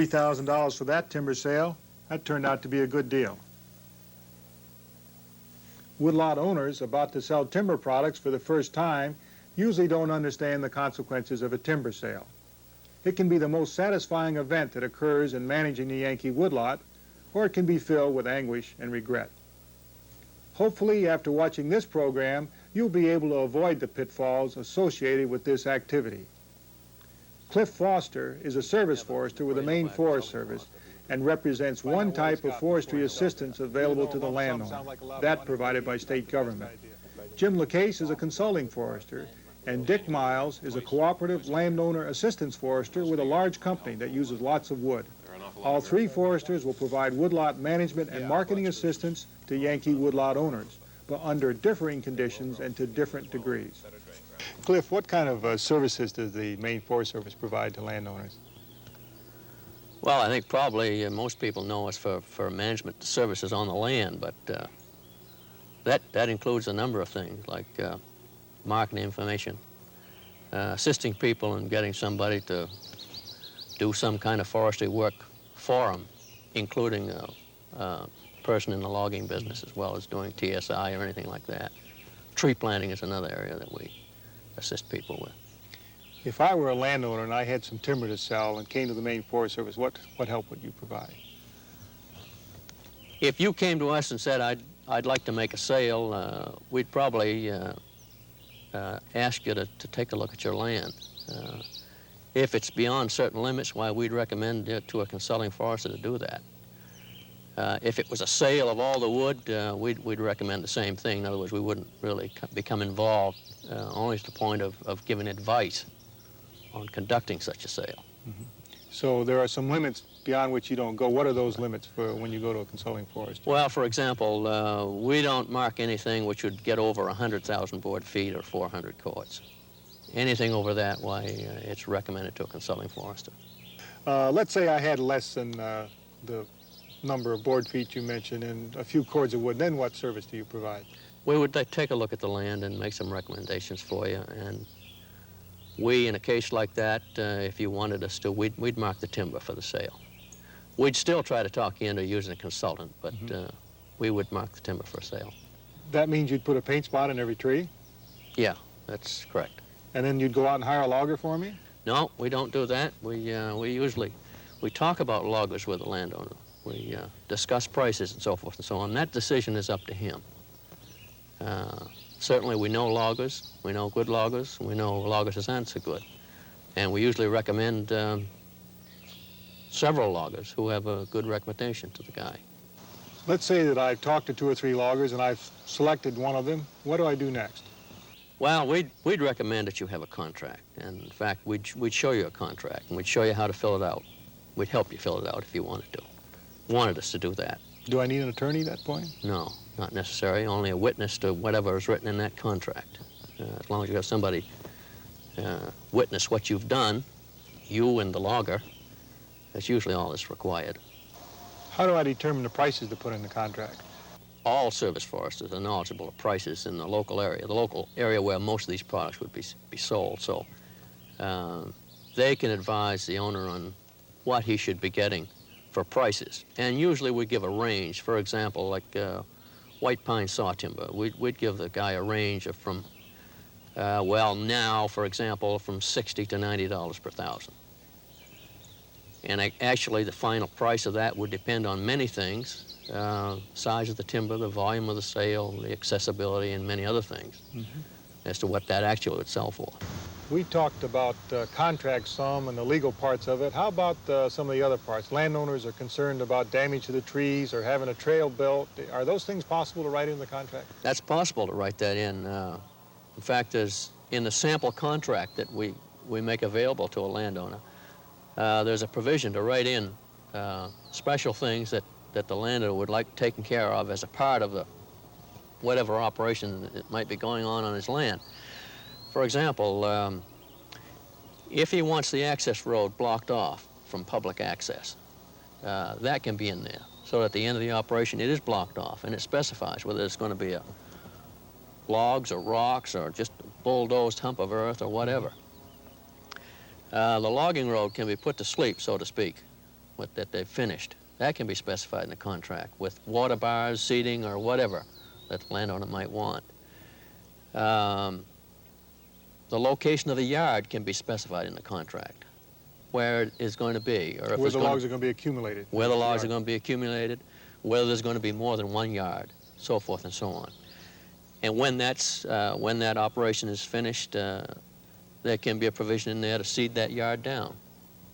$3,000 for that timber sale. That turned out to be a good deal. Woodlot owners about to sell timber products for the first time usually don't understand the consequences of a timber sale. It can be the most satisfying event that occurs in managing the Yankee Woodlot, or it can be filled with anguish and regret. Hopefully, after watching this program, you'll be able to avoid the pitfalls associated with this activity. Cliff Foster is a service forester with the Maine Forest Service and represents one type of forestry assistance available to the landowner, that provided by state government. Jim LaCase is a consulting forester, and Dick Miles is a cooperative landowner assistance forester with a large company that uses lots of wood. All three foresters will provide woodlot management and marketing assistance to Yankee Woodlot owners, but under differing conditions and to different degrees. Cliff, what kind of services does the Maine Forest Service provide to landowners? Well, I think probably most people know us for management services on the land, but that includes a number of things like marketing information, assisting people in getting somebody to do some kind of forestry work for them, including a person in the logging business as well as doing TSI or anything like that. Tree planting is another area that we assist people with. If I were a landowner and I had some timber to sell and came to the Maine Forest Service, what help would you provide? If you came to us and said, I'd like to make a sale, we'd probably ask you to take a look at your land. If it's beyond certain limits, why, we'd recommend it to a consulting forester to do that. If it was a sale of all the wood, we'd recommend the same thing. In other words, we wouldn't really become involved, only to the point of giving advice on conducting such a sale. Mm-hmm. So there are some limits beyond which you don't go. What are those limits for when you go to a consulting forester? Well, for example, we don't mark anything which would get over 100,000 board feet or 400 cords. Anything over that, why, it's recommended to a consulting forester. Let's say I had less than the number of board feet you mentioned and a few cords of wood. Then what service do you provide? We would take a look at the land and make some recommendations for you. And we, in a case like that, if you wanted us to, we'd mark the timber for the sale. We'd still try to talk you into using a consultant, but we would mark the timber for sale. That means you'd put a paint spot in every tree? Yeah, that's correct. And then you'd go out and hire a logger for me? No, we don't do that. We talk about loggers with the landowner. We discuss prices and so forth and so on. That decision is up to him. Certainly we know loggers, we know good loggers, we know loggers that aren't so good. And we usually recommend several loggers who have a good recommendation to the guy. Let's say that I've talked to 2 or 3 loggers and I've selected one of them. What do I do next? Well, we'd recommend that you have a contract. And in fact, we'd show you a contract and we'd show you how to fill it out. We'd help you fill it out if you wanted us to do that. Do I need an attorney at that point? No, not necessary. Only a witness to whatever is written in that contract. As long as you have somebody witness what you've done, you and the logger, that's usually all that's required. How do I determine the prices to put in the contract? All service foresters are knowledgeable of prices in the local area where most of these products would be sold. So they can advise the owner on what he should be getting for prices. And usually we give a range. For example, like white pine saw timber, we'd give the guy a range of from, well, now, for example, from $60 to $90 per thousand. And actually the final price of that would depend on many things. Size of the timber, the volume of the sale, the accessibility, and many other things as to what that actually would sell for. We talked about contract some and the legal parts of it. How about some of the other parts? Landowners are concerned about damage to the trees or having a trail built. Are those things possible to write in the contract? That's possible to write that in. In fact, in the sample contract that we make available to a landowner, there's a provision to write in special things that the landowner would like taken care of as a part of whatever operation that might be going on his land. For example, if he wants the access road blocked off from public access, that can be in there. So at the end of the operation, it is blocked off, and it specifies whether it's going to be logs or rocks or just a bulldozed hump of earth or whatever. The logging road can be put to sleep, so to speak, that they've finished. That can be specified in the contract with water bars, seating, or whatever that the landowner might want. The location of the yard can be specified in the contract, where it is going to be, or if Where it's the going logs are going to be accumulated. where the logs are going to be accumulated, whether there's going to be more than one yard, so forth and so on. And when that operation is finished, there can be a provision in there to seed that yard down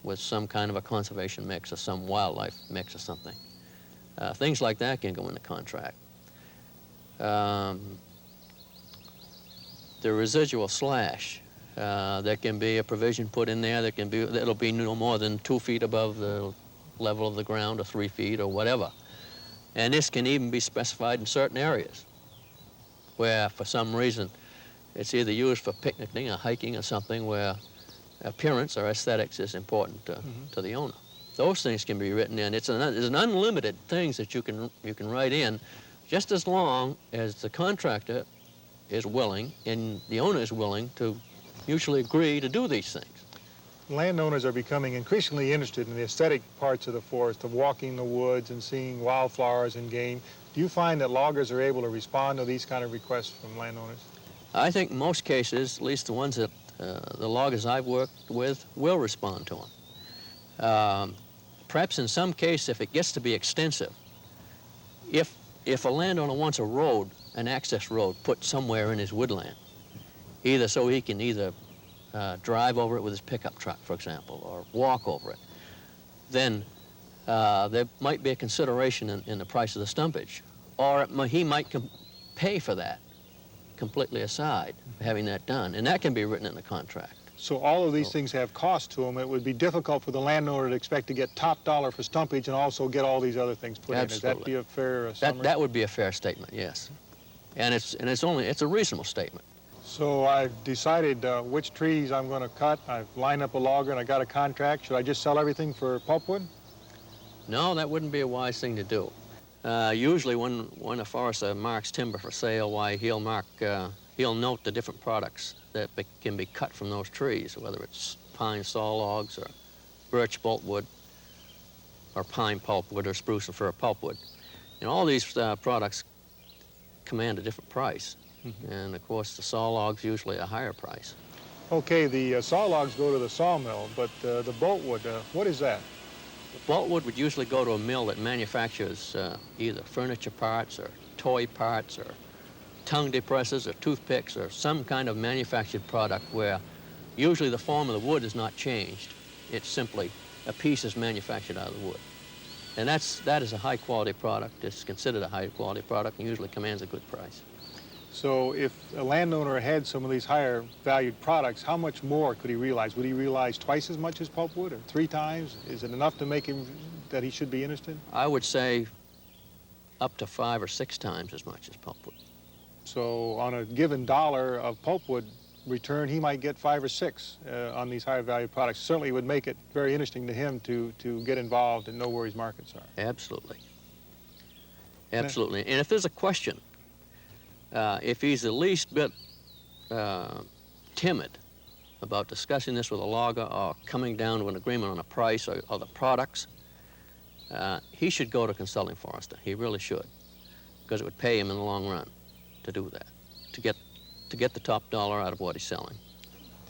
with some kind of a conservation mix or some wildlife mix or something. Things like that can go in the contract. The residual slash, there can be a provision put in there that'll be no more than 2 feet above the level of the ground, or 3 feet, or whatever. And this can even be specified in certain areas where, for some reason, it's either used for picnicking or hiking or something where appearance or aesthetics is important to the owner. Those things can be written in. It's an unlimited things that you can write in, just as long as the contractor is willing and the owner is willing to mutually agree to do these things. Landowners are becoming increasingly interested in the aesthetic parts of the forest, of walking the woods and seeing wildflowers and game. Do you find that loggers are able to respond to these kind of requests from landowners? I think in most cases, at least the ones that the loggers I've worked with, will respond to them. Perhaps in some case, if it gets to be extensive, if a landowner wants a road, an access road, put somewhere in his woodland, either so he can drive over it with his pickup truck, for example, or walk over it, then there might be a consideration in the price of the stumpage, or he might pay for that completely aside, having that done, and that can be written in the contract. So all of these things have cost to them. It would be difficult for the landowner to expect to get top dollar for stumpage and also get all these other things put in. Does that be a fair summary? That would be a fair statement, yes. And it's a reasonable statement. So I've decided which trees I'm going to cut. I've lined up a logger and I got a contract. Should I just sell everything for pulpwood? No, that wouldn't be a wise thing to do. Usually when a forester marks timber for sale, why he'll note the different products that can be cut from those trees, whether it's pine saw logs or birch boltwood or pine pulpwood or spruce and fir pulpwood. And all these products command a different price. And of course the saw logs usually a higher price. Okay, the saw logs go to the sawmill, but the boltwood, what is that? Boltwood would usually go to a mill that manufactures either furniture parts or toy parts or tongue depressors or toothpicks or some kind of manufactured product where usually the form of the wood is not changed. It's simply a piece is manufactured out of the wood. And that is a high quality product. It's considered a high quality product and usually commands a good price. So if a landowner had some of these higher valued products, how much more could he realize? Would he realize twice as much as pulpwood or 3 times? Is it enough to make him that he should be interested? I would say up to 5 or 6 times as much as pulpwood. So on a given dollar of pulpwood return, he might get 5 or 6 on these higher value products. Certainly would make it very interesting to him to get involved and know where his markets are. Absolutely. Absolutely. And if there's a question, if he's the least bit timid about discussing this with a logger or coming down to an agreement on a price or the products, he should go to a consulting forester. He really should, because it would pay him in the long run to do that, to get the top dollar out of what he's selling.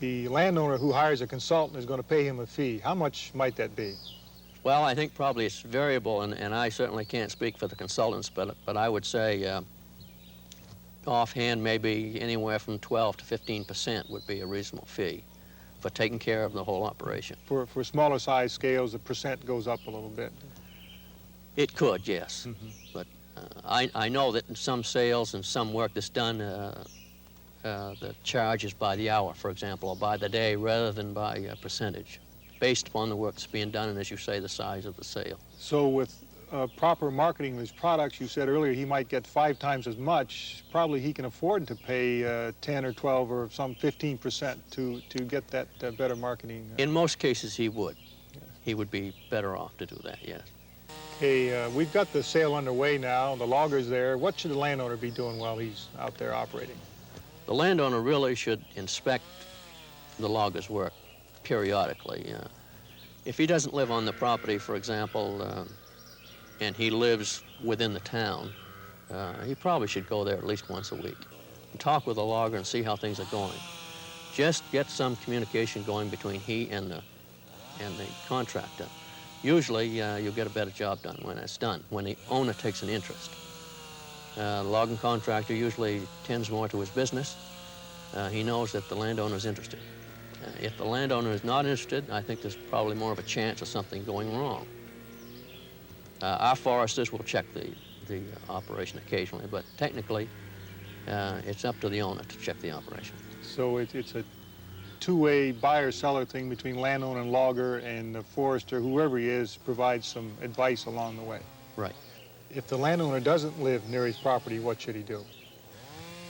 The landowner who hires a consultant is going to pay him a fee. How much might that be? Well, I think probably it's variable, and I certainly can't speak for the consultants, but I would say offhand maybe anywhere from 12 to 15% would be a reasonable fee for taking care of the whole operation. For smaller size scales, the percent goes up a little bit. It could, yes. But I know that in some sales and some work that's done, the charge is by the hour, for example, or by the day rather than by a percentage, based upon the work that's being done and, as you say, the size of the sale. So with proper marketing of his products, you said earlier he might get 5 times as much. Probably he can afford to pay 10 or 12 or some 15% to get that better marketing. In most cases, he would. Yes. He would be better off to do that, yes. Okay, we've got the sale underway now. The logger's there. What should the landowner be doing while he's out there operating? The landowner really should inspect the logger's work periodically. If he doesn't live on the property, for example, and he lives within the town, he probably should go there at least once a week and talk with the logger and see how things are going. Just get some communication going between he and the contractor. Usually, you'll get a better job done when it's done, when the owner takes an interest. The logging contractor usually tends more to his business. He knows that the landowner is interested. If the landowner is not interested, I think there's probably more of a chance of something going wrong. Our foresters will check the operation occasionally, but technically, it's up to the owner to check the operation. So it's a two-way buyer-seller thing between landowner and logger, and the forester, whoever he is, provides some advice along the way. Right. If the landowner doesn't live near his property, what should he do?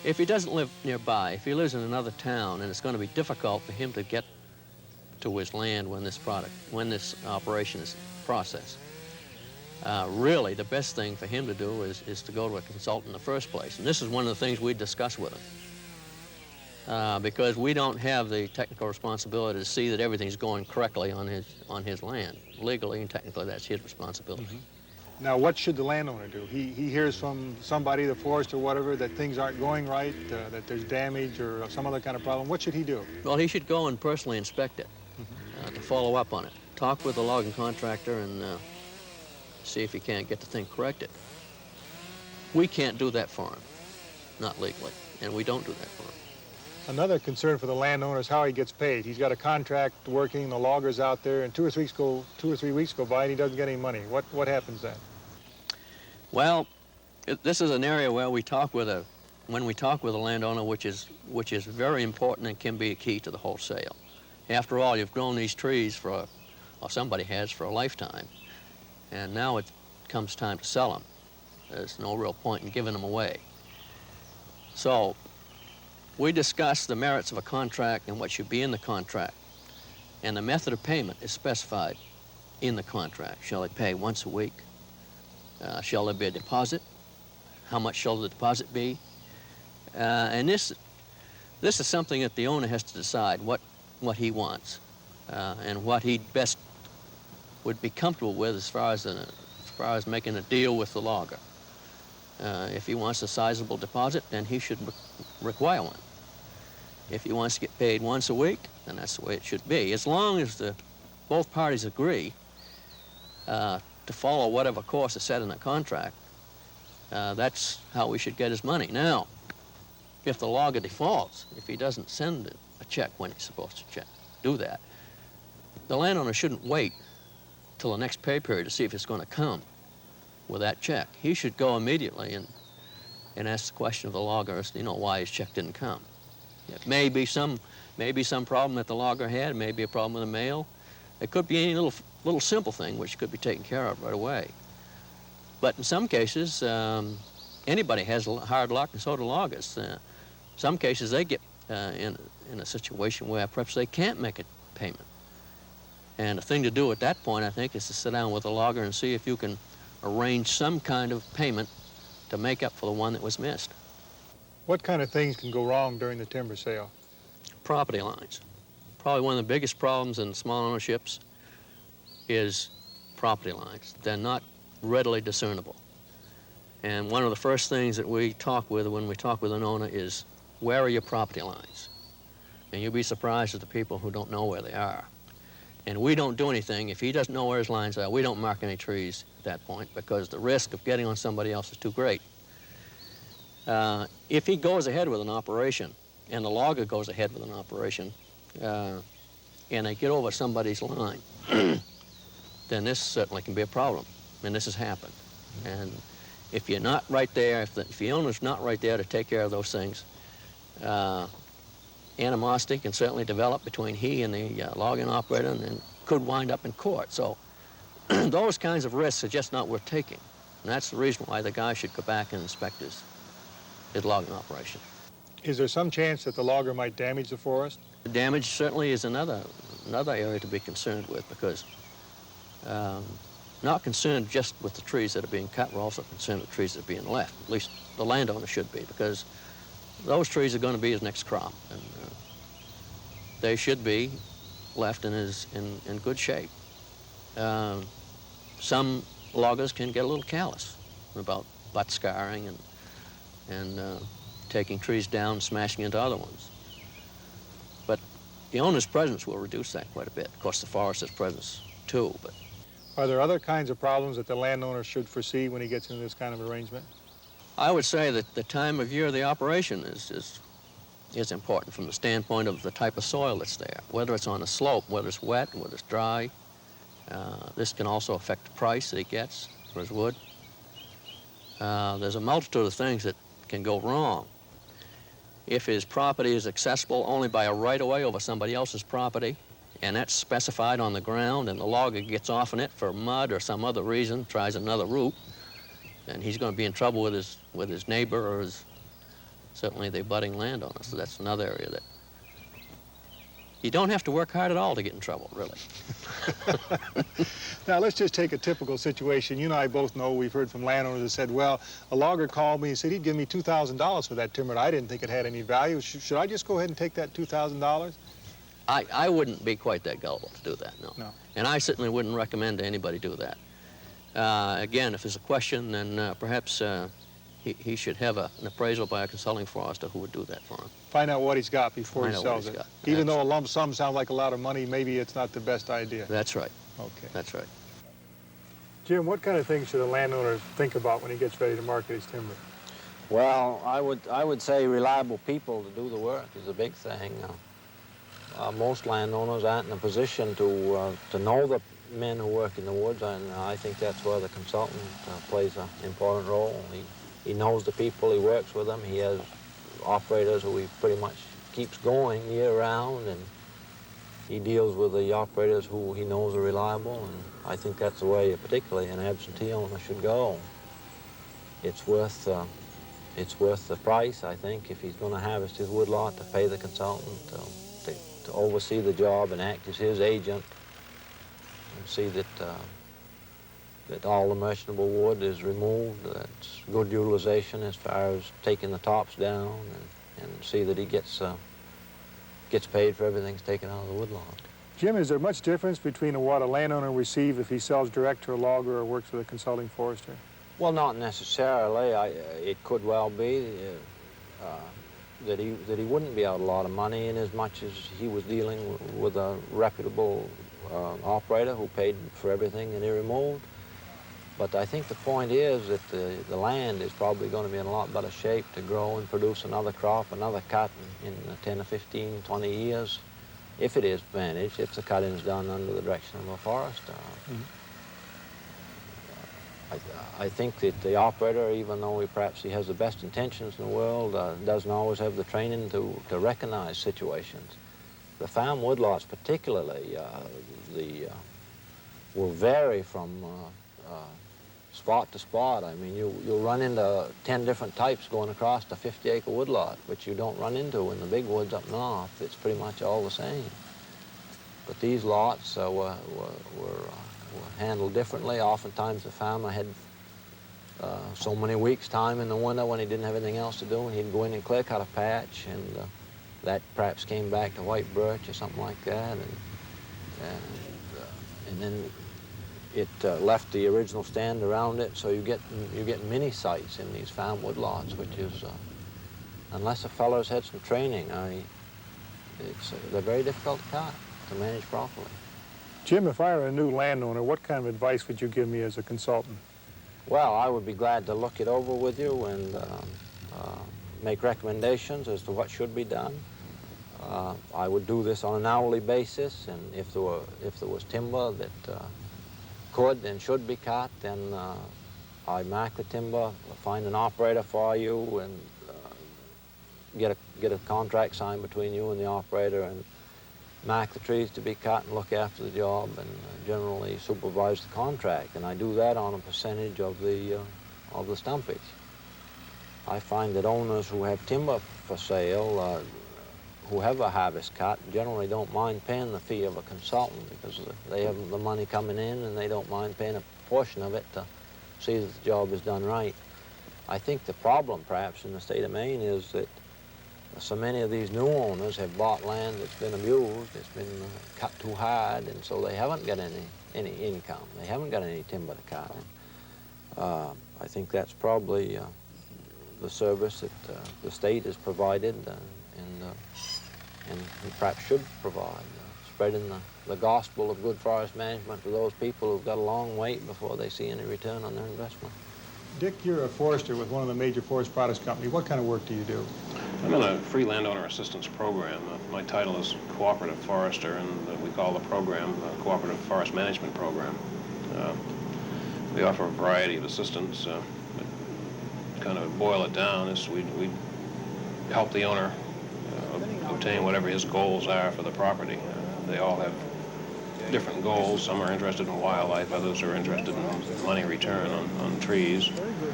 If he doesn't live nearby, if he lives in another town, and it's going to be difficult for him to get to his land when this operation is processed, really the best thing for him to do is to go to a consultant in the first place. And this is one of the things we discuss with him. Because we don't have the technical responsibility to see that everything's going correctly on his land. Legally and technically, that's his responsibility. Mm-hmm. Now, what should the landowner do? He hears from somebody, the forest or whatever, that things aren't going right, that there's damage or some other kind of problem. What should he do? Well, he should go and personally inspect it, to follow up on it. Talk with the logging contractor and see if he can't get the thing corrected. We can't do that for him, not legally, and we don't do that for him. Another concern for the landowner is how he gets paid. He's got a contract working, the logger's out there, and 2 or 3 weeks go by and he doesn't get any money. What happens then? Well, this is an area where when we talk with a landowner, which is very important and can be a key to the whole sale. After all, you've grown these trees or somebody has, for a lifetime, and now it comes time to sell them. There's no real point in giving them away. So we discuss the merits of a contract and what should be in the contract. And the method of payment is specified in the contract. Shall they pay once a week? Shall there be a deposit? How much shall the deposit be? And this is something that the owner has to decide what he wants and what he best would be comfortable with as far as making a deal with the logger. If he wants a sizable deposit, then he should require one. If he wants to get paid once a week, then that's the way it should be. As long as both parties agree to follow whatever course is set in the contract, that's how we should get his money. Now, if the logger defaults, if he doesn't send a check when he's supposed to do that, the landowner shouldn't wait till the next pay period to see if it's going to come with that check. He should go immediately and ask the question of the logger as to, why his check didn't come. It may be some problem that the logger had. It may be a problem with the mail. It could be any little simple thing which could be taken care of right away. But in some cases, anybody has hard luck, and so do loggers. Some cases they get in a situation where perhaps they can't make a payment. And the thing to do at that point, I think, is to sit down with the logger and see if you can arrange some kind of payment to make up for the one that was missed. What kind of things can go wrong during the timber sale? Property lines. Probably one of the biggest problems in small ownerships is property lines. They're not readily discernible. And one of the first things that we talk with when we talk with an owner is, where are your property lines? And you'll be surprised at the people who don't know where they are. And we don't do anything. If he doesn't know where his lines are, we don't mark any trees at that point, because the risk of getting on somebody else is too great. If he goes ahead with an operation, and the logger goes ahead with an operation, and they get over somebody's line, then this certainly can be a problem, and this has happened. And if you're not right there, if the owner's not right there to take care of those things, animosity can certainly develop between he and the logging operator, and could wind up in court. So those kinds of risks are just not worth taking. And that's the reason why the guy should go back and inspect his logging operation. Is there some chance that the logger might damage the forest? The damage certainly is another area to be concerned with, because not concerned just with the trees that are being cut, we're also concerned with trees that are being left. At least the landowner should be, because those trees are going to be his next crop, and they should be left in good shape. Some loggers can get a little callous about butt scarring and taking trees down, smashing into other ones. But the owner's presence will reduce that quite a bit. Of course, the forester's presence too, but Are there other kinds of problems that the landowner should foresee when he gets into this kind of arrangement? I would say that the time of year of the operation is important from the standpoint of the type of soil that's there, whether it's on a slope, whether it's wet, whether it's dry. This can also affect the price that he gets for his wood. There's a multitude of things that can go wrong. If his property is accessible only by a right-of-way over somebody else's property, and that's specified on the ground, and the logger gets off on it for mud or some other reason, tries another route, then he's going to be in trouble with his neighbor or certainly the abutting landowner. So that's another area that you don't have to work hard at all to get in trouble, really. Now, let's just take a typical situation. You and I both know, we've heard from landowners that said, well, a logger called me and said he'd give me $2,000 for that timber, and I didn't think it had any value. Should I just go ahead and take that $2,000? I wouldn't be quite that gullible to do that, no. No. And I certainly wouldn't recommend anybody do that. Again, if there's a question, then perhaps he should have an appraisal by a consulting forester who would do that for him. Find out what he's got before he Find out what sells he's it. got. Even though a lump sum sounds like a lot of money, maybe it's not the best idea. That's right. Okay. That's right. Jim, what kind of things should a landowner think about when he gets ready to market his timber? Well, I would say reliable people to do the work is a big thing. Most landowners aren't in a position to know the men who work in the woods, and I think that's where the consultant plays an important role. He knows the people, he works with them, he has operators who he pretty much keeps going year-round, and he deals with the operators who he knows are reliable, and I think that's the way, particularly an absentee owner, should go. It's worth the price, I think, if he's going to harvest his woodlot, to pay the consultant to oversee the job and act as his agent and see that all the merchantable wood is removed, that's good utilization as far as taking the tops down, and see that he gets paid for everything that's taken out of the woodlot. Jim, is there much difference between what a landowner will receive if he sells direct to a logger or works with a consulting forester? Well, not necessarily. It could well be that he wouldn't be out a lot of money, in as much as he was dealing with a reputable operator who paid for everything that he removed. But I think the point is that the land is probably going to be in a lot better shape to grow and produce another crop, another cut in 10 or 15, 20 years, if it is managed, if the cutting is done under the direction of a forester. Mm-hmm. I think that the operator, even though perhaps he has the best intentions in the world, doesn't always have the training to recognize situations. The farm woodlots particularly will vary from spot to spot. I mean, you'll run into 10 different types going across the 50-acre woodlot, which you don't run into in the big woods up north. It's pretty much all the same. But these lots were handled differently. Oftentimes the farmer had so many weeks' time in the winter when he didn't have anything else to do, and he'd go in and clear cut a patch, and that perhaps came back to white birch or something like that, and then it left the original stand around it, so you get mini sites in these farm woodlots, which is, unless a fellow's had some training, they're very difficult to cut, to manage properly. Jim, if I were a new landowner, what kind of advice would you give me as a consultant? Well, I would be glad to look it over with you and make recommendations as to what should be done. I would do this on an hourly basis, and if there was timber that could and should be cut, then I mark the timber, find an operator for you, and get a contract signed between you and the operator, and mark the trees to be cut and look after the job, and generally supervise the contract. And I do that on a percentage of the stumpage. I find that owners who have timber for sale, who have a harvest cut, generally don't mind paying the fee of a consultant, because they have the money coming in and they don't mind paying a portion of it to see that the job is done right. I think the problem perhaps in the state of Maine is that so many of these new owners have bought land that's been abused, it's been cut too hard, and so they haven't got any any income. They haven't got any timber to cut. I think that's probably the service that the state has provided and perhaps should provide, spreading the gospel of good forest management to those people who've got a long wait before they see any return on their investment. Dick, you're a forester with one of the major forest products companies. What kind of work do you do? I'm in a free landowner assistance program. My title is cooperative forester, and we call the program Cooperative Forest Management Program. We offer a variety of assistance. But kind of boil it down is we help the owner obtain whatever his goals are for the property. They all have different goals. Some are interested in wildlife, others are interested in money return on trees.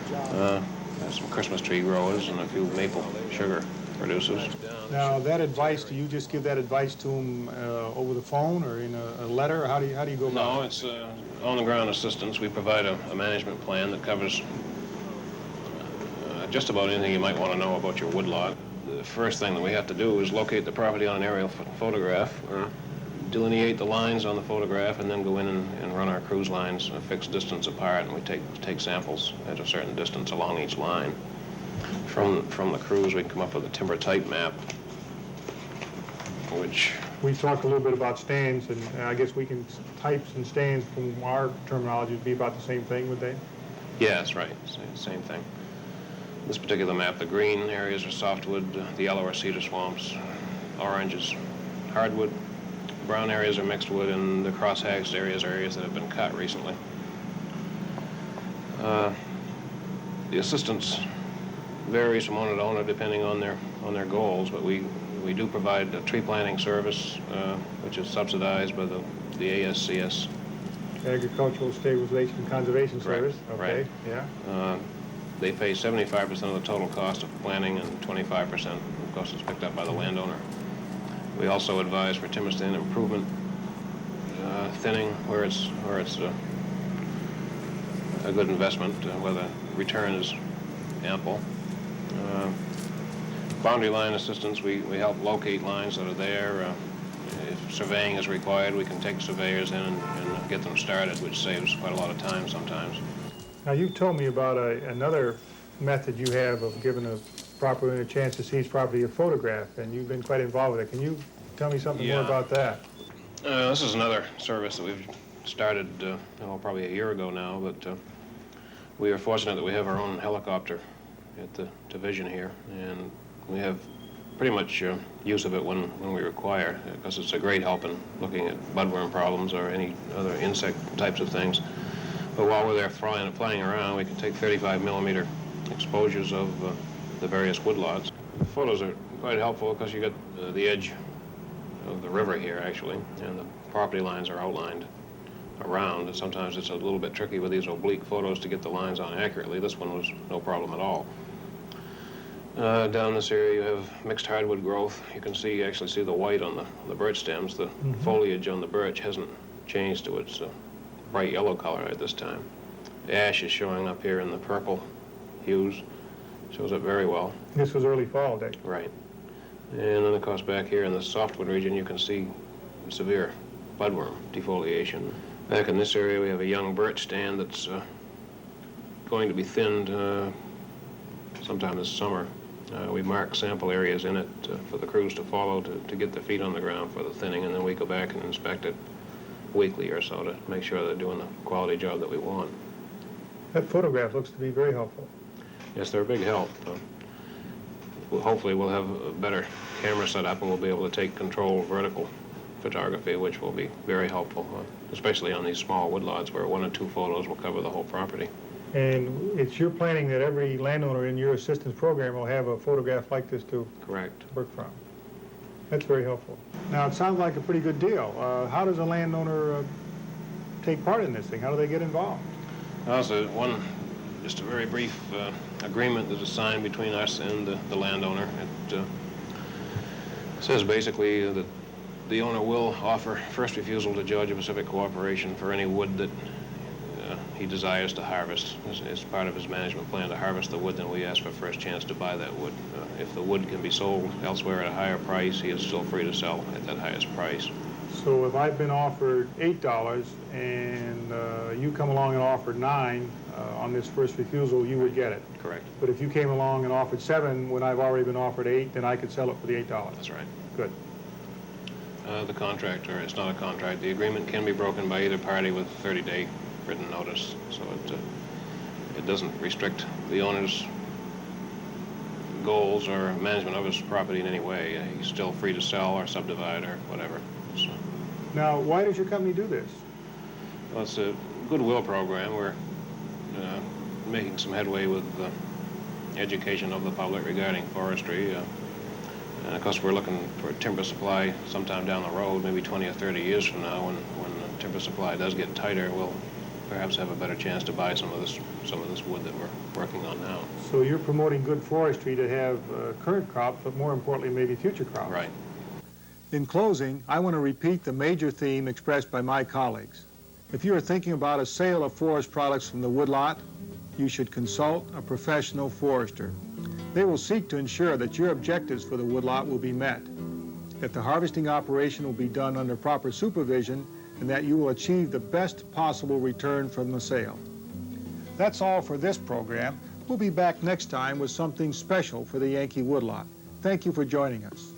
There's some Christmas tree growers and a few maple sugar producers. Now, that advice, do you just give that advice to them over the phone or in a letter, or how do you go about it? No, it's on-the-ground assistance. We provide a management plan that covers just about anything you might want to know about your woodlot. The first thing that we have to do is locate the property on an aerial photograph, delineate the lines on the photograph, and then go in and run our cruise lines a fixed distance apart, and we take samples at a certain distance along each line. From the cruise, we can come up with a timber type map, which... We talked a little bit about stands, and I guess types and stands from our terminology would be about the same thing, would they? Yeah, that's right. Same thing. This particular map, the green areas are softwood, the yellow are cedar swamps, orange is hardwood, brown areas are mixed wood, and the cross-hatched areas are areas that have been cut recently. The assistance varies from owner to owner depending on their goals, but we do provide a tree planting service, which is subsidized by the ASCS. Agricultural Stabilization and Conservation Service. Okay, right. Yeah. They pay 75% of the total cost of planting, and 25% of course is picked up by the landowner. We also advise for timber stand improvement, thinning where it's a good investment, where the return is ample. Boundary line assistance, we help locate lines that are there. If surveying is required, we can take surveyors in and get them started, which saves quite a lot of time sometimes. Now, you told me about another method you have of giving a property a chance to see his property, a photograph, and you've been quite involved with it. Can you tell me something more about that? This is another service that we've started probably a year ago now, but we are fortunate that we have our own helicopter at the division here, and we have pretty much use of it when we require, because it's a great help in looking at budworm problems or any other insect types of things. But while we're there flying around, we can take 35 millimeter exposures of the various woodlots. The photos are quite helpful because you get the edge of the river here, actually, and the property lines are outlined around. And sometimes it's a little bit tricky with these oblique photos to get the lines on accurately. This one was no problem at all. Down this area, you have mixed hardwood growth. You can actually see the white on the birch stems. The foliage on the birch hasn't changed to its bright yellow color at this time. Ash is showing up here in the purple hues. Shows up very well. This was early fall, Dick. Right. And then, of course, back here in the softwood region, you can see severe budworm defoliation. Back in this area, we have a young birch stand that's going to be thinned sometime this summer. We mark sample areas in it for the crews to follow to get their feet on the ground for the thinning, and then we go back and inspect it weekly or so to make sure they're doing the quality job that we want. That photograph looks to be very helpful. Yes, they're a big help. Hopefully we'll have a better camera set up and we'll be able to take controlled vertical photography, which will be very helpful, especially on these small woodlots where 1 or 2 photos will cover the whole property. And it's your planning that every landowner in your assistance program will have a photograph like this to Correct. work from. That's very helpful. Now, it sounds like a pretty good deal. How does a landowner take part in this thing? How do they get involved? Also, just a very brief agreement that is signed between us and the landowner. It says basically that the owner will offer first refusal to Georgia Pacific Cooperation for any wood that he desires to harvest. As part of his management plan to harvest the wood, then we ask for first chance to buy that wood. If the wood can be sold elsewhere at a higher price, he is still free to sell at that highest price. So if I've been offered $8 and you come along and offered 9 on this first refusal, you would get it. Correct. But if you came along and offered 7 when I've already been offered 8, then I could sell it for the $8. That's right. Good. The contract, or it's not a contract, the agreement can be broken by either party with 30-day written notice, so it doesn't restrict the owner's goals or management of his property in any way. He's still free to sell or subdivide or whatever. So, Now, why does your company do this? well, it's a goodwill program. We're making some headway with education of the public regarding forestry. And of course, we're looking for a timber supply sometime down the road, maybe 20 or 30 years from now, when the timber supply does get tighter. We'll perhaps have a better chance to buy some of this wood that we're working on now. So you're promoting good forestry to have current crops, but more importantly, maybe future crops. Right. In closing, I want to repeat the major theme expressed by my colleagues. If you are thinking about a sale of forest products from the woodlot, you should consult a professional forester. They will seek to ensure that your objectives for the woodlot will be met, that the harvesting operation will be done under proper supervision, and that you will achieve the best possible return from the sale. That's all for this program. We'll be back next time with something special for the Yankee Woodlot. Thank you for joining us.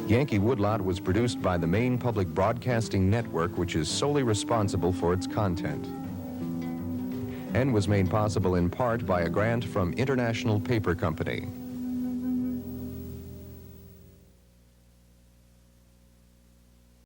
Yankee Woodlot was produced by the Maine Public Broadcasting Network, which is solely responsible for its content, and was made possible in part by a grant from International Paper Company.